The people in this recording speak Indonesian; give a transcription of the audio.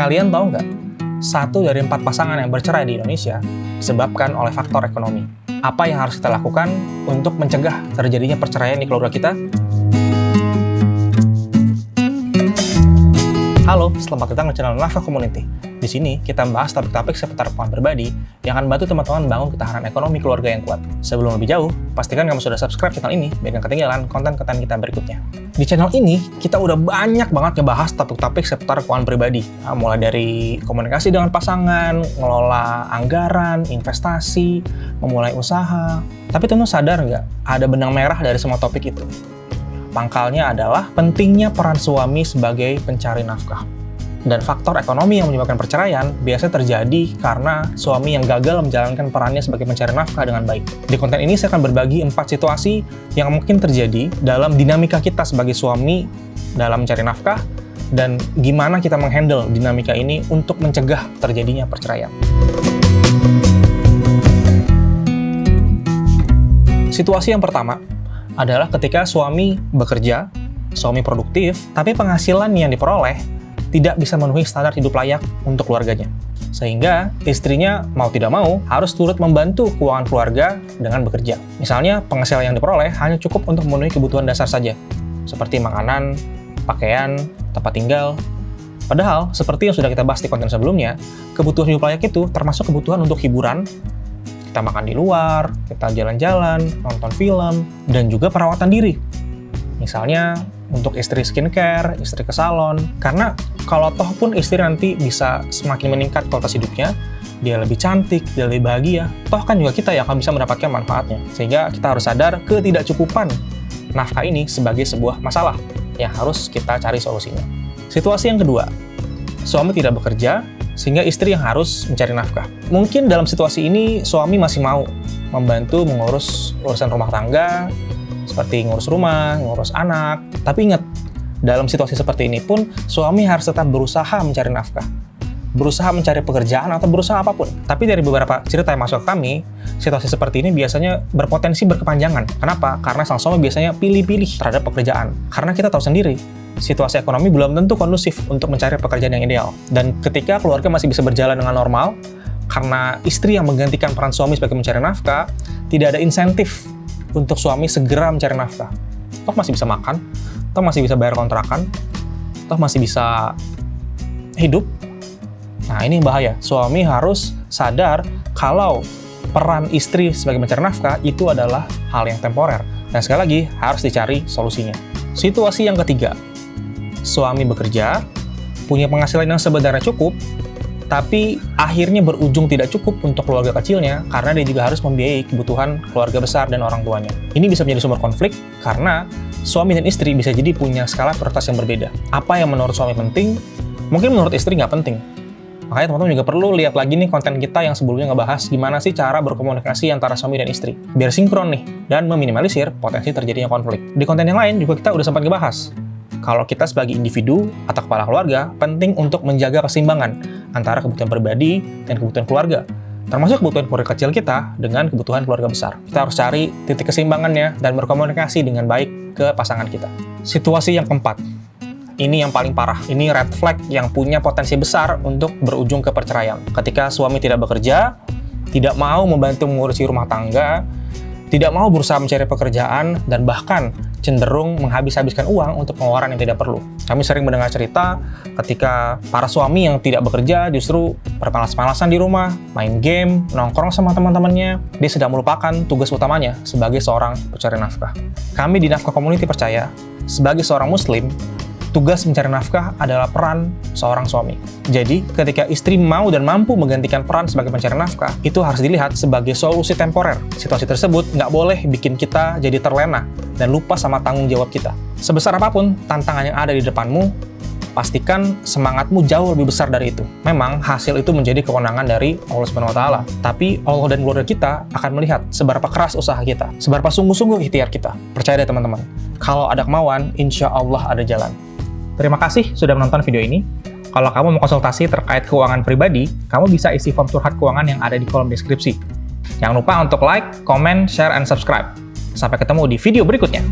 Kalian tahu nggak? 1 dari 4 pasangan yang bercerai di Indonesia disebabkan oleh faktor ekonomi. Apa yang harus kita lakukan untuk mencegah terjadinya perceraian di keluarga kita? Halo, selamat datang di channel Nafkah Community. Di sini kita membahas topik-topik seputar keuangan pribadi yang akan bantu teman-teman bangun ketahanan ekonomi keluarga yang kuat. Sebelum lebih jauh, pastikan kamu sudah subscribe channel ini biar nggak ketinggalan konten-konten kita berikutnya. Di channel ini, kita udah banyak banget ngebahas topik-topik seputar keuangan pribadi. Mulai dari komunikasi dengan pasangan, ngelola anggaran, investasi, memulai usaha. Tapi teman sadar nggak, ada benang merah dari semua topik itu. Pangkalnya adalah pentingnya peran suami sebagai pencari nafkah. Dan faktor ekonomi yang menyebabkan perceraian biasanya terjadi karena suami yang gagal menjalankan perannya sebagai pencari nafkah dengan baik. Di konten ini saya akan berbagi 4 situasi yang mungkin terjadi dalam dinamika kita sebagai suami dalam mencari nafkah dan gimana kita menghandle dinamika ini untuk mencegah terjadinya perceraian. Situasi yang pertama adalah ketika suami bekerja, suami produktif, tapi penghasilan yang diperoleh tidak bisa memenuhi standar hidup layak untuk keluarganya. Sehingga istrinya mau tidak mau harus turut membantu keuangan keluarga dengan bekerja. Misalnya penghasilan yang diperoleh hanya cukup untuk memenuhi kebutuhan dasar saja, seperti makanan, pakaian, tempat tinggal. Padahal, seperti yang sudah kita bahas di konten sebelumnya, kebutuhan hidup layak itu termasuk kebutuhan untuk hiburan, kita makan di luar, kita jalan-jalan, nonton film, dan juga perawatan diri. Misalnya, untuk istri skincare, istri ke salon. Karena kalau toh pun istri nanti bisa semakin meningkat kualitas hidupnya, dia lebih cantik, dia lebih bahagia, toh kan juga kita yang akan bisa mendapatkan manfaatnya. Sehingga kita harus sadar ketidakcukupan nafkah ini sebagai sebuah masalah yang harus kita cari solusinya. Situasi yang kedua, suami tidak bekerja, sehingga istri yang harus mencari nafkah. Mungkin dalam situasi ini suami masih mau membantu mengurus urusan rumah tangga, seperti ngurus rumah, ngurus anak. Tapi ingat, dalam situasi seperti ini pun suami harus tetap berusaha mencari nafkah, berusaha mencari pekerjaan atau berusaha apapun. Tapi dari beberapa cerita yang masuk ke kami, situasi seperti ini biasanya berpotensi berkepanjangan. Kenapa? Karena sang suami biasanya pilih-pilih terhadap pekerjaan. Karena kita tahu sendiri, situasi ekonomi belum tentu kondusif untuk mencari pekerjaan yang ideal. Dan ketika keluarga masih bisa berjalan dengan normal, karena istri yang menggantikan peran suami sebagai mencari nafkah, tidak ada insentif untuk suami segera mencari nafkah. Toh masih bisa makan, toh masih bisa bayar kontrakan, toh masih bisa hidup. Nah, ini bahaya. Suami harus sadar kalau peran istri sebagai mencari nafkah itu adalah hal yang temporer. Dan sekali lagi, harus dicari solusinya. Situasi yang ketiga, suami bekerja, punya penghasilan yang sebenarnya cukup, tapi akhirnya berujung tidak cukup untuk keluarga kecilnya karena dia juga harus membiayai kebutuhan keluarga besar dan orang tuanya. Ini bisa menjadi sumber konflik karena suami dan istri bisa jadi punya skala prioritas yang berbeda. Apa yang menurut suami penting, mungkin menurut istri nggak penting. Makanya teman-teman juga perlu lihat lagi nih konten kita yang sebelumnya ngebahas gimana sih cara berkomunikasi antara suami dan istri. Biar sinkron nih, dan meminimalisir potensi terjadinya konflik. Di konten yang lain juga kita udah sempat ngebahas kalau kita sebagai individu atau kepala keluarga, penting untuk menjaga keseimbangan antara kebutuhan pribadi dan kebutuhan keluarga. Termasuk kebutuhan keluarga kecil kita dengan kebutuhan keluarga besar. Kita harus cari titik keseimbangannya dan berkomunikasi dengan baik ke pasangan kita. Situasi yang keempat, ini yang paling parah. Ini red flag yang punya potensi besar untuk berujung ke perceraian. Ketika suami tidak bekerja, tidak mau membantu mengurusi rumah tangga, tidak mau berusaha mencari pekerjaan, dan bahkan cenderung menghabis-habiskan uang untuk pengeluaran yang tidak perlu. Kami sering mendengar cerita ketika para suami yang tidak bekerja justru bermalas-malasan di rumah, main game, nongkrong sama teman-temannya. Dia sedang melupakan tugas utamanya sebagai seorang pencari nafkah. Kami di Nafkah Community percaya, sebagai seorang muslim, tugas mencari nafkah adalah peran seorang suami. Jadi, ketika istri mau dan mampu menggantikan peran sebagai pencari nafkah, itu harus dilihat sebagai solusi temporer. Situasi tersebut nggak boleh bikin kita jadi terlena dan lupa sama tanggung jawab kita. Sebesar apapun tantangan yang ada di depanmu, pastikan semangatmu jauh lebih besar dari itu. Memang hasil itu menjadi kewenangan dari Allah Subhanahu wa Ta'ala. Tapi Allah dan keluarga kita akan melihat seberapa keras usaha kita, seberapa sungguh-sungguh ikhtiar kita. Percaya deh teman-teman, kalau ada kemauan, insya Allah ada jalan. Terima kasih sudah menonton video ini. Kalau kamu mau konsultasi terkait keuangan pribadi, kamu bisa isi form curhat keuangan yang ada di kolom deskripsi. Jangan lupa untuk like, comment, share, and subscribe. Sampai ketemu di video berikutnya.